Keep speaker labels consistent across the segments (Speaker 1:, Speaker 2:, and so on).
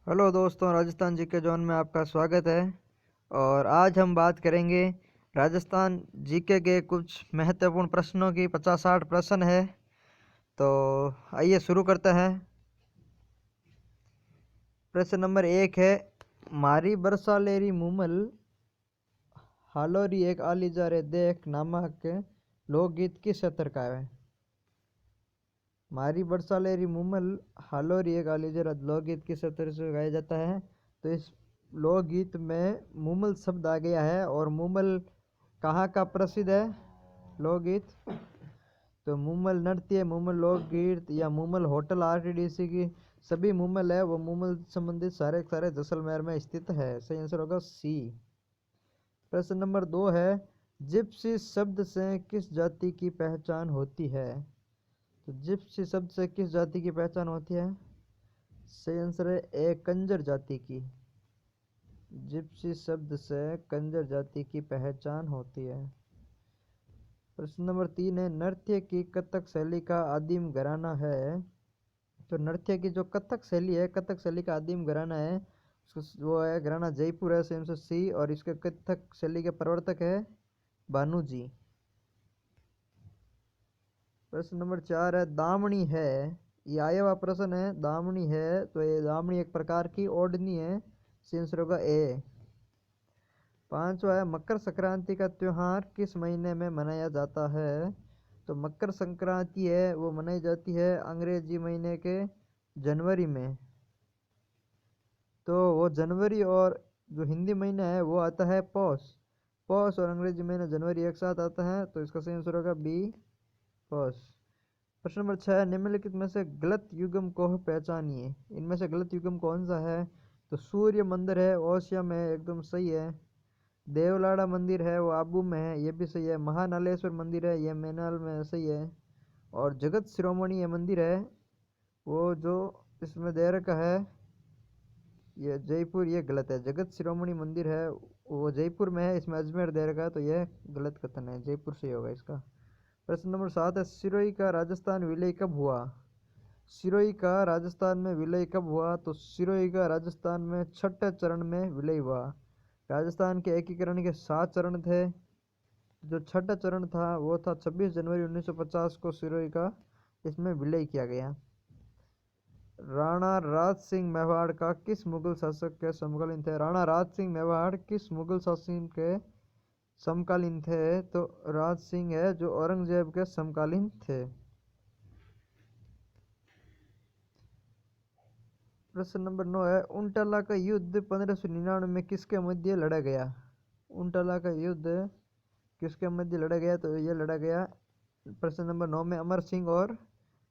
Speaker 1: Hello दोस्तों, राजस्थान जी के zone में आपका स्वागत है। और आज हम बात करेंगे राजस्थान जीके के कुछ महत्वपूर्ण प्रश्नों की। 50-60 प्रश्न है, तो आइए शुरू करते हैं। प्रश्न नंबर 1 है, मारी बरसालेरी मुमल हालोरी एक आलीजा रे देख नामक लोकगीत किस क्षेत्र का है। मारी बरसालेरी मुमल हालोरी एक आलीजा रे लोकगीत किस क्षेत्र से गाया जाता है। तो इस लोकगीत में मुमल शब्द आ गया है। और मुमल कहाँ का प्रसिद्ध है लोकगीत? तो मुमल नृत्य, मुमल लोकगीत या मुमल होटल आरटीडीसी की सभी मुमल है वो मुमल संबंधित सारे सारे जैसलमेर में स्थित है। सही आंसर होगा सी। प्रश्न नंबर 2 है, जिप्सी शब्द से किस जाति की पहचान होती है। तो जिप्सी शब्द से किस जाति की पहचान होती है? सही आंसर है ए, कंजर जाति की। जिप्सी शब्द से कंजर जाति की पहचान होती है। प्रश्न नंबर 3 है, नृत्य की कथक शैली का आदिम घराना है। तो नृत्य की जो कथक शैली है, कथक शैली का आदिम घराना है वो है घराना जयपुर है। सेम से सी। और इसके कथक शैली के प्रवर्तक है भानु जी। प्रश्न नंबर 4 है, दामनी है, ये आया हुआ प्रश्न है। दामनी है तो ये दामनी एक प्रकार की ओढ़नी है। सी आंसर होगा ए। 5वां है, मकर संक्रांति का त्योहार किस महीने में मनाया जाता है। तो मकर संक्रांति है वो मनाई जाती है अंग्रेजी महीने के जनवरी में। तो वो जनवरी और जो हिंदी महीना है वो आता है पौष। पौष और अंग्रेजी महीना जनवरी एक साथ आता है, तो इसका सही आंसर होगा बी, पौष। प्रश्न नंबर 6, निम्नलिखित में से गलत युग्म को पहचानिए। इनमें से गलत युग्म कौन सा है। तो सूर्य मंदिर है ओसिया में, एकदम सही है। देवलाड़ा मंदिर है वो आबू में है, ये भी सही है। महानालेश्वर मंदिर है ये मैनाल में, सही है। और जगत शिरोमणि ये मंदिर है वो जो इसमें दे रखा है ये जयपुर, ये गलत है। जगत शिरोमणि मंदिर है वो जयपुर में है, इसमें अजमेर दे रखा है, तो ये गलत कथन है। जयपुर से ही होगा इसका। प्रश्न नंबर 7 है, सिरोही का राजस्थान विलय कब हुआ। सिरोही का राजस्थान में विलय कब हुआ। तो सिरोही का राजस्थान में छठे चरण में विलय हुआ। राजस्थान के एकीकरण के 7 चरण थे। जो छठा चरण था वो था 26 जनवरी 1950 को सिरोही का इसमें विलय किया गया। राणा राज सिंह मेवाड़ का किस मुगल शासक के समकालीन थे। राणा राज सिंह मेवाड़ किस मुगल शासक के समकालीन थे। तो राज सिंह है जो औरंगजेब के समकालीन थे। प्रश्न नंबर 9 है, उनटाला का युद्ध 1599 में किसके मध्य लड़ा गया। उनटाला का युद्ध किसके मध्य लड़ा गया। तो ये लड़ा गया प्रश्न नंबर 9 में अमर सिंह और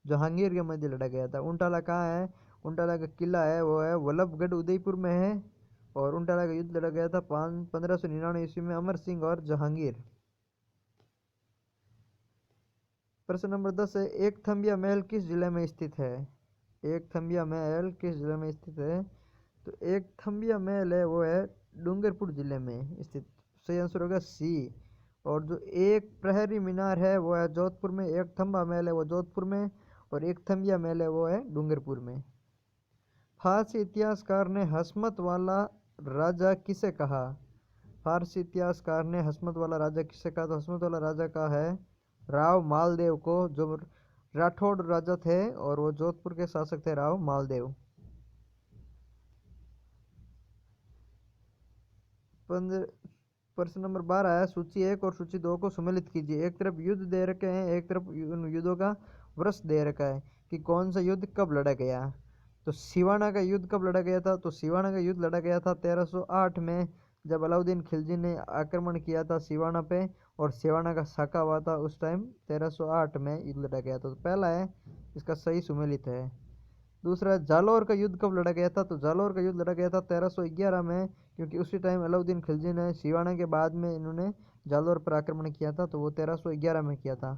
Speaker 1: जहांगीर के मध्य लड़ा गया था। उनटाला कहाँ है। उनटाला का किला है वो है वल्लभगढ़ उदयपुर में है। और उनटाला का युद्ध लड़ा गया था 1599 ईस्वी में अमर सिंह और जहांगीर। प्रश्न नंबर 10 है, एक थम्बिया महल किस जिले में स्थित है। एक थम्बिया महल किस जिले में स्थित है। तो एक थम्बिया महल है वो है डूंगरपुर जिले में स्थित। सही आंसर होगा सी। और जो एक प्रहरी मीनार है वो है जोधपुर में। एक थम्बा महल है वो जोधपुर में। और एक थम्बिया महल है वो है डूंगरपुर में। फारसी इतिहासकार ने हसमत वाला राजा किसे कहा। फारसी इतिहासकार ने हसमत वाला राजा किसे कहा। तो हसमत वाला राजा का है राव मालदेव को, जो राठौड़ राजा थे और वो जोधपुर के शासक थे राव मालदेव। प्रश्न नंबर 12 है, सूची 1 और सूची 2 को सम्मिलित कीजिए। एक तरफ युद्ध दे रखे हैं, एक तरफ उन युद्धों का वर्ष दे रखा है कि कौन सा युद्ध कब लड़ा गया। तो सिवाना का युद्ध कब लड़ा गया था। तो सिवाना का युद्ध लड़ा गया था 1308 में, जब अलाउद्दीन खिलजी ने आक्रमण किया था सिवाना पे और सिवाना का साका हुआ था उस टाइम 1308 में युद्ध लड़ा गया था। तो पहला है इसका सही सुमेलित है। दूसरा, जालौर का युद्ध कब लड़ा गया था। तो जालौर का युद्ध लड़ा गया था 1311 में, क्योंकि उसी टाइम अलाउद्दीन खिलजी ने सिवाना के बाद में इन्होंने जालौर पर आक्रमण किया था, तो वो 1311 में किया था।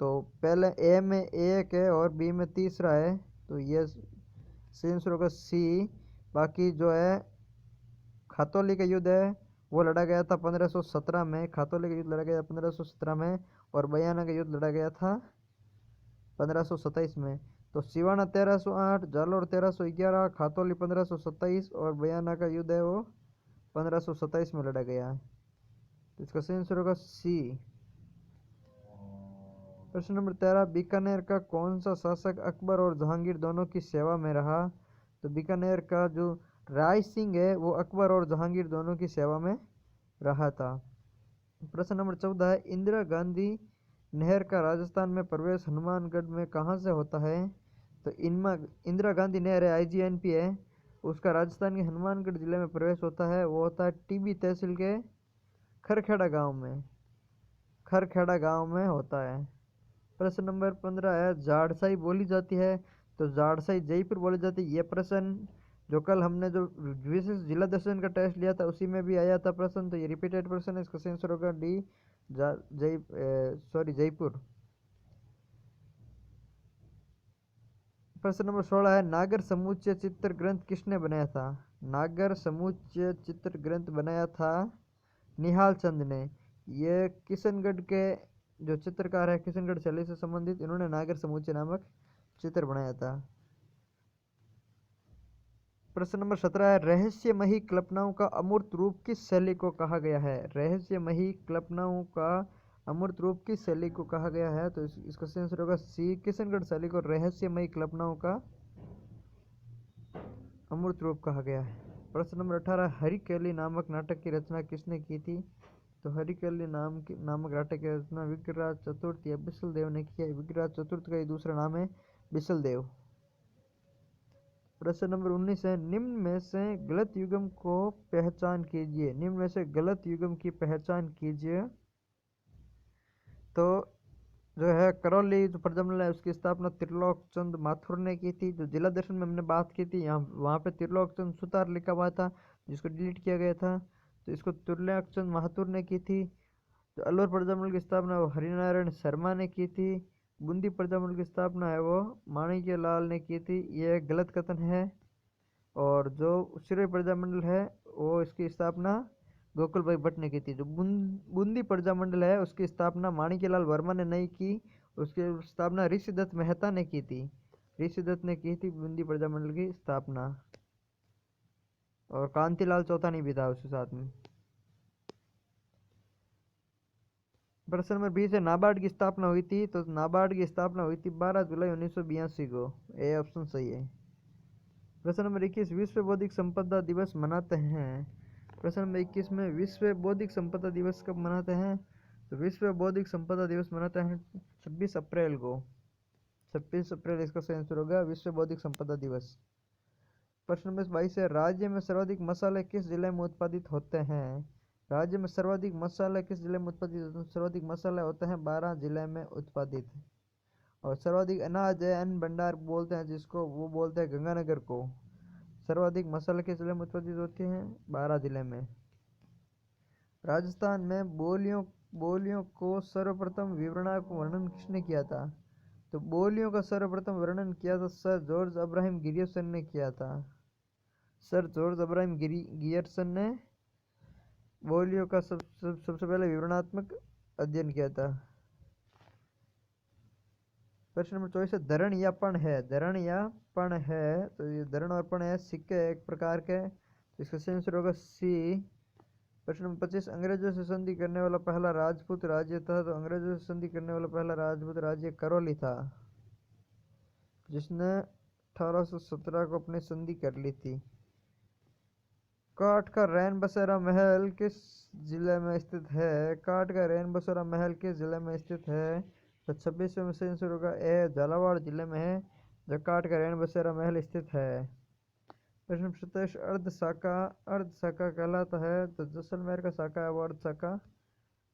Speaker 1: तो पहले ए में एक है और बी में तीसरा है, तो ये सही आंसर होगा सी। बाकी जो है खातौली का युद्ध है वो लड़ा गया था 1517 में। खातौली का युद्ध लड़ा गया 1517 में। और बयाना का युद्ध लड़ा गया था 1527 में। तो सिवाना 1308, जालोर 1311, खातौली 1527 और बयाना का युद्ध है वो 1527 में लड़ा गया है। तो इसका सही आंसर होगा सी। प्रश्न नंबर 13, बीकानेर का कौन सा शासक अकबर और जहांगीर दोनों की सेवा में रहा? तो बीकानेर का जो राय सिंह है वो अकबर और जहांगीर दोनों की सेवा में रहा था। प्रश्न नंबर 14 है, इंदिरा गांधी नहर का राजस्थान में प्रवेश हनुमानगढ़ में कहाँ से होता है? तो इनमें इंदिरा गांधी नहर है, IGNP है, उसका राजस्थान के हनुमानगढ़ जिले में प्रवेश होता है। वो होता है टीबी तहसील के खरखेड़ा गांव में, खरखेड़ा गांव में होता है। प्रश्न नंबर 15 है, जाड़साई बोली जाती है? तो जाड़साई जयपुर बोली जाती है। ये प्रश्न जो कल हमने जो विशेष जिला दर्शन का टेस्ट लिया था उसी में भी आया था प्रश्न, तो ये रिपीटेड प्रश्न है। इसका सही आंसर होगा डी, जयपुर। प्रश्न नंबर 16 है, नागर समुच्चय चित्र ग्रंथ किसने बनाया था? नागर समुच्चय चित्र ग्रंथ बनाया था निहाल चंद ने। ये किशनगढ़ के जो चित्रकार है, किशनगढ़ शैली से संबंधित, इन्होंने नागर समुच्चय नामक चित्र बनाया था। प्रश्न नंबर 17 है, रहस्यमयी कल्पनाओं का अमूर्त रूप किस शैली को कहा गया है? रहस्यमयी कल्पनाओं का अमूर्त रूप किस शैली को कहा गया है? तो इसका सही आंसर होगा सी, किशनगढ़ शैली को रहस्यमयी कल्पनाओं का अमूर्त रूप कहा गया है। प्रश्न नंबर 18, हरिकेली नामक नाटक की रचना किसने की थी? तो हरिकेली नामक नाटक की रचना विग्रहराज चतुर्थ या बिसल देव ने किया है। विग्रहराज चतुर्थ का ही दूसरा नाम है बिसल देव। प्रश्न नंबर 19 है, निम्न में से गलत युग्म को पहचान कीजिए। निम्न में से गलत युग्म की पहचान कीजिए। तो जो है करौली जो प्रजमंडल है उसकी स्थापना त्रिलोक चंद माथुर ने की थी। जो जिला दर्शन में हमने बात की थी, यहाँ वहाँ पे त्रिलोक चंद सुतार लिखा हुआ था जिसको डिलीट किया गया था, तो इसको त्रिलोक चंद माथुर ने की थी। जो अलवर प्रजमंडल की स्थापना वो हरिनारायण शर्मा ने की थी। बूंदी प्रजमंडल की स्थापना है वो माणिक्य लाल ने की थी। ये गलत कथन है। और जो सिरोही प्रजामंडल है वो इसकी स्थापना गोकुल भाई भट्ट ने की थी। जो बूंदी प्रजामंडल है उसकी स्थापना माणिक्यलाल वर्मा ने नहीं की, उसकी स्थापना ऋषिदत्त मेहता ने की थी। ऋषिदत्त ने की थी बूंदी प्रजामंडल की स्थापना, और कांतिलाल चौथानी भी था उसके साथ में। प्रश्न नंबर 20 है, नाबार्ड की स्थापना हुई थी? तो नाबार्ड की स्थापना हुई थी 12 जुलाई 1982 को। ए ऑप्शन सही है। प्रश्न नंबर 21, विश्व बौद्धिक संपदा दिवस मनाते हैं? प्रश्न नंबर 21 में विश्व बौद्धिक संपदा दिवस कब मनाते हैं? तो विश्व बौद्धिक संपदा दिवस मनाते हैं 26 अप्रैल को। 26 अप्रैल इसका सही आंसर होगा, विश्व बौद्धिक संपदा दिवस। प्रश्न नंबर 22 है, राज्य में सर्वाधिक मसाले किस जिले में उत्पादित होते हैं? राज्य में सर्वाधिक मसाले किस जिले में उत्पादित होते हैं? सर्वाधिक मसाले होते हैं 12 जिले में उत्पादित। और सर्वाधिक अनाज है, अन्न भंडार बोलते हैं जिसको, वो बोलते हैं गंगानगर को। सर्वाधिक मसाले किस जिले में उत्पादित होते हैं? 12 जिले में। राजस्थान में बोलियों बोलियों को सर्वप्रथम विवरणात्मक वर्णन किसने किया था? तो बोलियों का सर्वप्रथम वर्णन किया था सर जॉर्ज अब्राहम गियर्सन ने किया था। सर जॉर्ज अब्राहम गियर्सन ने बोलियों का सबसे पहले विवरणात्मक अध्ययन किया था। प्रश्न नंबर 24 है, धरण या पण है? धरण या पण है? तो ये धरण और पण है सिक्के एक प्रकार के, तो इसका सही आंसर होगा सी। प्रश्न नंबर 25, अंग्रेजों से संधि करने वाला पहला राजपूत राज्य था? तो अंग्रेजों से संधि करने वाला पहला राजपूत राज्य करौली था, जिसने 1817 को अपनी संधि कर ली थी। काठ का रैन बसेरा महल किस जिले में स्थित है? काठ का रैन बसेरा महल किस जिले में स्थित है? तो 26 में से आंसर होगा ए, झालावाड़ जिले में है जो काठ का रैन बसेरा महल स्थित है। प्रश्न 27, अर्ध शाखा कहलाता है? तो जैसलमेर का शाखा है वो अर्ध शाखा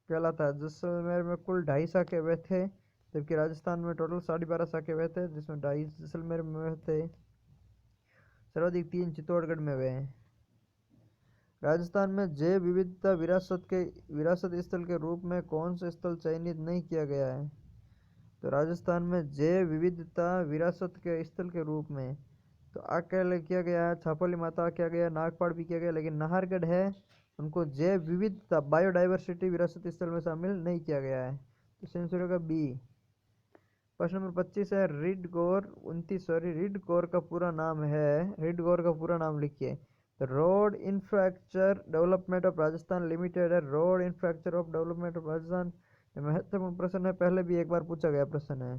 Speaker 1: कहलाता है। जैसलमेर में कुल 2.5 शाखे हुए थे, जबकि राजस्थान में टोटल 12.5 शाखे हुए थे, जिसमें 2.5 जैसलमेर में हुए थे। सर्वाधिक 3 चित्तौड़गढ़ में हुए हैं। राजस्थान में जैव विविधता विरासत स्थल के रूप में कौन सा स्थल चयनित नहीं किया गया है? तो राजस्थान में जैव विविधता विरासत के स्थल के रूप में तो आकेल किया गया है, छापोली माता किया गया, नागपाड़ भी किया गया, लेकिन नाहरगढ़ है उनको जैव विविधता बायोडाइवर्सिटी विरासत स्थल में शामिल नहीं किया गया है। तो आंसर होगा बी। प्रश्न नंबर 25 है रिड गौर 29 सॉरी रिड गौर का पूरा नाम है, रिड गौर का पूरा नाम लिखिए। तो road infrastructure development of Rajasthan limited है, road infrastructure of development of Rajasthan. ये महत्वपूर्ण प्रश्न है, पहले भी एक बार पूछा गया प्रश्न है।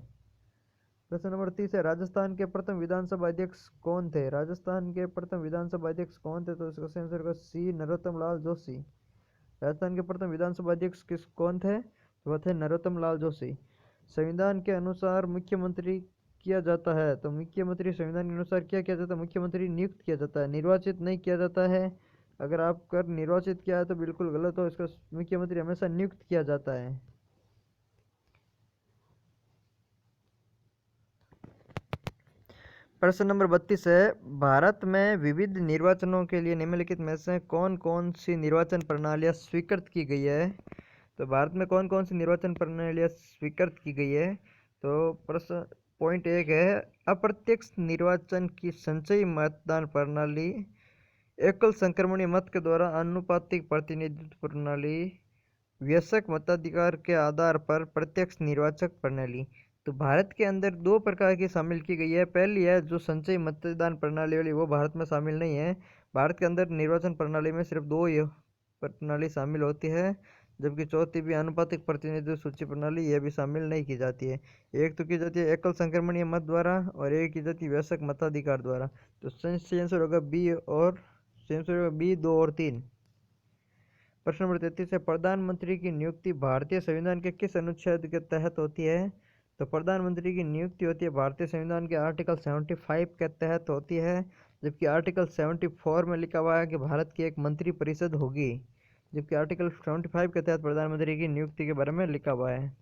Speaker 1: प्रश्न नंबर 30 है राजस्थान के प्रथम विधानसभा अध्यक्ष कौन थे? राजस्थान के प्रथम विधानसभा अध्यक्ष कौन थे? तो इसका सही आंसर होगा सी नरोत्तम लाल जोशी। राजस्थान के प्रथम विधानसभा अध्यक्ष कौन थे? तो वह थे नरोत्तम लाल जोशी। संविधान के अनुसार मुख्यमंत्री किया जाता है, तो मुख्यमंत्री संविधान के अनुसार क्या किया जाता है? मुख्यमंत्री नियुक्त किया जाता है, निर्वाचित नहीं किया जाता है। अगर आप कर निर्वाचित किया है तो बिल्कुल गलत हो, इसका मुख्यमंत्री हमेशा नियुक्त किया जाता है। प्रश्न नंबर 32 है भारत में विविध निर्वाचनों के लिए निम्नलिखित में से कौन कौन सी निर्वाचन प्रणालियां स्वीकृत की गई है? तो भारत में कौन कौन सी निर्वाचन प्रणालियां स्वीकृत की गई है? तो प्रश्न पॉइंट एक है अप्रत्यक्ष निर्वाचन की संचयी मतदान प्रणाली, एकल संक्रमणीय मत के द्वारा आनुपातिक प्रतिनिधित्व प्रणाली, वयस्क मताधिकार के आधार पर प्रत्यक्ष निर्वाचक प्रणाली। तो भारत के अंदर दो प्रकार की शामिल की गई है। पहली है जो संचयी मतदान प्रणाली वाली, वो भारत में शामिल नहीं है। भारत के अंदर निर्वाचन प्रणाली में सिर्फ दो ये प्रणाली शामिल होती है, जबकि चौथी भी आनुपातिक प्रतिनिधित्व सूची प्रणाली यह भी शामिल नहीं की जाती है। एक तो की जाती है एकल संक्रमणीय मत द्वारा और एक की जाती है वयस्क मताधिकार द्वारा। तो सही आंसर होगा बी और सही आंसर होगा बी 2 और 3। प्रश्न नंबर 33 है प्रधानमंत्री की नियुक्ति भारतीय संविधान के किस अनुच्छेद के तहत होती है? तो प्रधानमंत्री की नियुक्ति होती है भारतीय संविधान के आर्टिकल 75 के तहत होती है, जबकि आर्टिकल 74 में लिखा हुआ है कि भारत की एक मंत्री परिषद होगी, जबकि आर्टिकल 75 के तहत प्रधानमंत्री की नियुक्ति के बारे में लिखा हुआ है।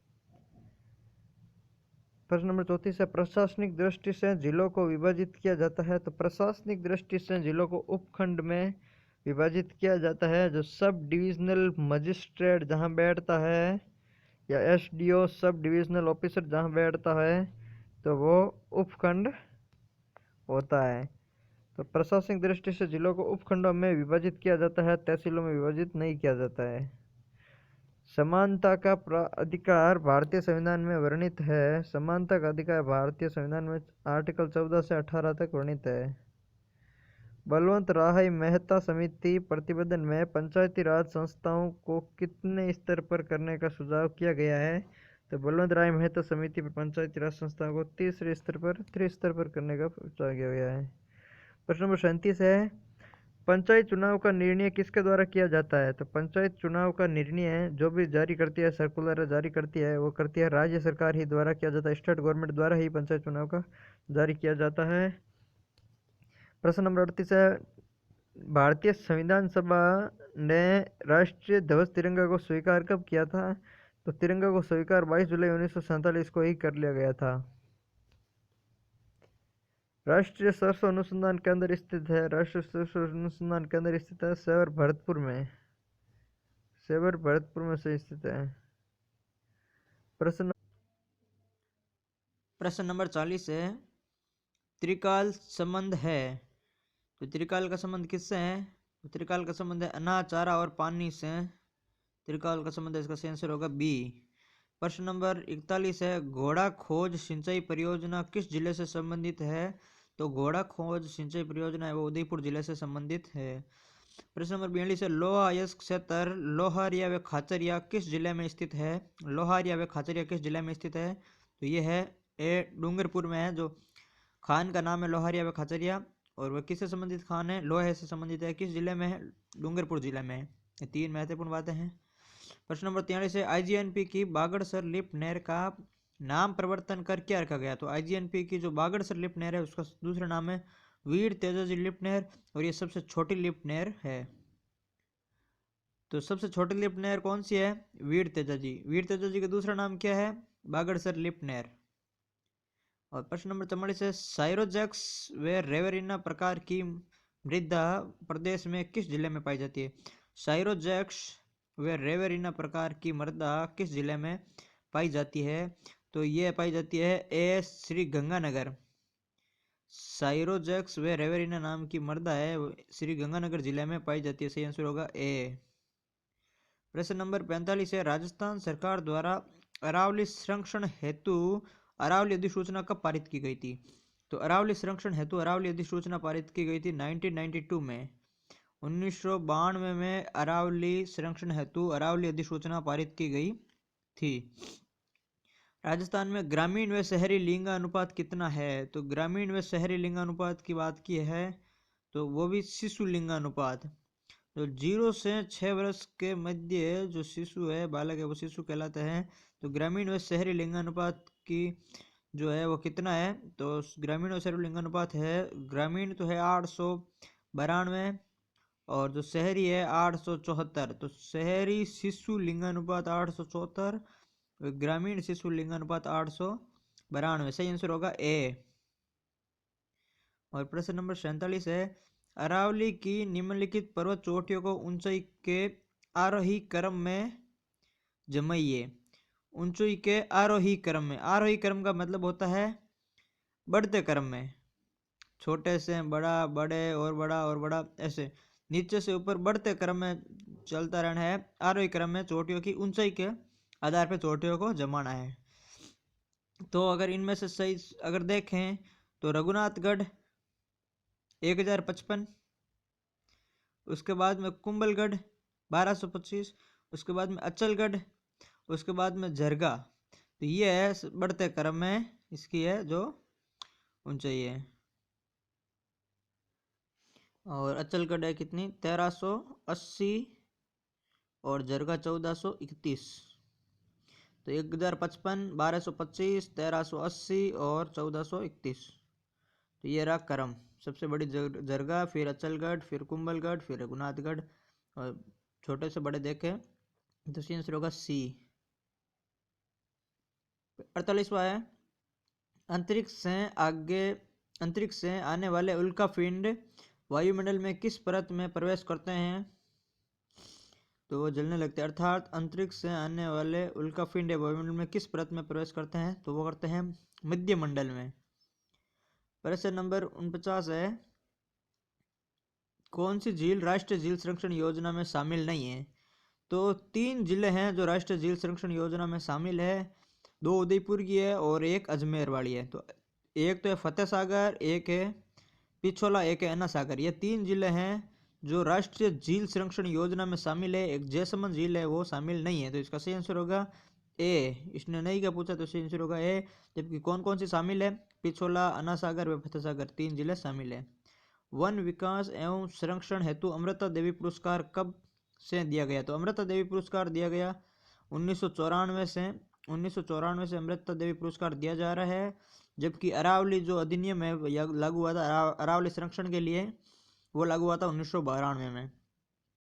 Speaker 1: प्रश्न नंबर 34 है प्रशासनिक दृष्टि से जिलों को विभाजित किया जाता है। तो प्रशासनिक दृष्टि से जिलों को उपखंड में विभाजित किया जाता है। जो सब डिविजनल मजिस्ट्रेट जहां बैठता है या एसडीओ सब डिविजनल ऑफिसर जहां बैठता है तो वो उपखंड होता है। तो प्रशासनिक दृष्टि से जिलों को उपखंडों में विभाजित किया जाता है, तहसीलों में विभाजित नहीं किया जाता है। समानता का अधिकार भारतीय संविधान में वर्णित है। समानता का अधिकार भारतीय संविधान में आर्टिकल 14 से 18 तक वर्णित है। बलवंत राय मेहता समिति प्रतिवेदन में पंचायती राज संस्थाओं को कितने स्तर पर करने का सुझाव किया गया है? तो बलवंत राय मेहता समिति पर पंचायती राज संस्थाओं को तीसरे स्तर पर त्रिस्तर पर करने का सुझाव किया गया है। प्रश्न नंबर 37 है पंचायत चुनाव का निर्णय किसके द्वारा किया जाता है? तो पंचायत चुनाव का निर्णय जो भी जारी करती है, सर्कुलर जारी करती है, वो करती है राज्य सरकार ही द्वारा किया जाता है। स्टेट गवर्नमेंट द्वारा ही पंचायत चुनाव का जारी किया जाता है। प्रश्न नंबर 38 है भारतीय संविधान सभा ने राष्ट्रीय ध्वज तिरंगा को स्वीकार कब किया था? तो तिरंगा को स्वीकार 22 जुलाई 1947 को ही कर लिया गया था। राष्ट्रीय सरसों अनुसंधान केंद्र स्थित है, राष्ट्रीय सरसों अनुसंधान केंद्र स्थित है सेवर भरतपुर में, सेवर भरतपुर में से स्थित है। प्रश्न
Speaker 2: नंबर 40 है त्रिकाल संबंध है। तो त्रिकाल का संबंध किससे है? तो त्रिकाल का संबंध है अनाज, चारा और पानी से। त्रिकाल का संबंध है, इसका सही आंसर होगा बी। प्रश्न नंबर 41 है घोड़ा खोज सिंचाई परियोजना किस जिले से संबंधित है? तो घोड़ा खोज सिंचाई परियोजना है वो उदयपुर जिले से संबंधित है। प्रश्न नंबर 42 है लोहा अयस्क क्षेत्र लोहारिया व खाचरिया किस जिले में स्थित है? लोहारिया व खाचरिया किस जिले में स्थित है? तो ये है ए डूंगरपुर में है। जो खान का नाम है लोहारिया व खाचरिया और वह किससे संबंधित खान है? लोहे से संबंधित है। किस जिले में है? डूंगरपुर जिले में। ये तीन महत्वपूर्ण बातें हैं। प्रश्न नंबर 43 है आईजीएनपी की बागड़सर लिफ्ट नहर का नाम परिवर्तन कर क्या रखा गया? तो आईजीएनपी की जो बागड़सर लिफ्ट नहर है उसका दूसरा नाम है वीर तेजाजी लिफ्ट नहर और ये सबसे छोटी लिफ्ट नहर है। तो सबसे छोटी लिफ्ट नहर कौन सी है? वीर तेजाजी। वीर तेजाजी का दूसरा नाम क्या है? बागड़सर लिफ्ट नहर। और प्रश्न नंबर 44 है साइरोजेक्स व रेवेरिना प्रकार की मृदा प्रदेश में किस जिले में पाई जाती है? साइरोजेक्स व रेवेरिना प्रकार की मृदा किस जिले में पाई जाती है? तो यह पाई जाती है ए श्री गंगानगर। साइरोजेक्स व रेवेरिना नाम की मृदा है श्री गंगानगर जिले में पाई जाती है। सही आंसर होगा ए। प्रश्न नंबर 45 है राजस्थान सरकार द्वारा अरावली संरक्षण हेतु अरावली अधिसूचना कब पारित की गई थी? तो अरावली संरक्षण हेतु अरावली अधिसूचना पारित की गई थी 1992 में। 1992 में अरावली संरक्षण हेतु अरावली अधिसूचना पारित की गई थी। राजस्थान में ग्रामीण व शहरी लिंगानुपात कितना है? तो ग्रामीण व शहरी लिंगानुपात की बात की है तो वो भी शिशु लिंगानुपात, तो 0 से 6 वर्ष के मध्य जो शिशु है, बालक है, वो शिशु कहलाते हैं। तो ग्रामीण व शहरी लिंगानुपात की जो है वो कितना है? तो ग्रामीण और शहरी लिंगानुपात है, ग्रामीण तो है 892 और जो शहरी है 874। तो शहरी शिशु लिंगानुपात 874, ग्रामीण शिशु लिंगानुपात 892। सही आंसर होगा ए। और प्रश्न नंबर 47 है, अरावली की निम्नलिखित पर्वत चोटियों को ऊंचाई के आरोही क्रम में जमाइए। ऊंचाई के आरोही क्रम में, आरोही क्रम का मतलब होता है बढ़ते क्रम में, छोटे से बड़ा, बड़े और बड़ा और बड़ा, ऐसे नीचे से ऊपर बढ़ते क्रम में चलता रहना है। आरोही क्रम में चोटियों की ऊंचाई के आधार पर चोटियों को जमाना है। तो अगर इनमें से सही अगर देखें तो रघुनाथगढ़ 1055, उसके बाद में कुंभलगढ़ 1225, उसके बाद में अचलगढ़, उसके बाद में झरगा। तो ये है बढ़ते क्रम में इसकी है जो ऊंचाई है। और अचलगढ़ है कितनी? 1380 और झरगा 1431। तो 1055, 1225, 1380 और 1431। तो ये रहा क्रम। सबसे बड़ी झरगा, फिर अचलगढ़, फिर कुंभलगढ़, फिर रघुनाथगढ़, और छोटे से बड़े देखे तो सी आंसर होगा सी। 48वां है, अंतरिक्ष से आने वाले उल्कापिंड वायुमंडल में किस परत में प्रवेश करते हैं? तो वो जलने लगते हैं। अर्थात अंतरिक्ष से आने वाले उल्कापिंड वायुमंडल में किस परत में प्रवेश करते हैं? तो वो करते हैं मध्य मंडल में। प्रश्न नंबर 49 है, कौन सी झील राष्ट्रीय झील संरक्षण योजना में शामिल नहीं है? तो 3 जिले हैं जो राष्ट्रीय झील संरक्षण योजना में शामिल है। 2 उदयपुर की है और एक अजमेर वाली है। तो एक तो है फतेह सागर, एक है पिछोला, एक है अन्ना सागर। ये 3 जिले हैं जो राष्ट्रीय झील संरक्षण योजना में शामिल है। एक जैसमंद झील है वो शामिल नहीं है। तो इसका सही आंसर होगा ए। इसने नहीं क्या पूछा तो सही आंसर होगा ए। जबकि कौन कौन सी शामिल है? पिछोला, अन्ना सागर व फतेह सागर, 3 जिले शामिल है। वन विकास एवं संरक्षण हेतु अमृता देवी पुरस्कार कब से दिया गया? तो अमृता देवी पुरस्कार दिया गया 1994 से। 1994 से अमृता देवी पुरस्कार दिया जा रहा है। जबकि अरावली जो अधिनियम है लागू हुआ था अरावली संरक्षण के लिए, वो लागू हुआ था 1992 में।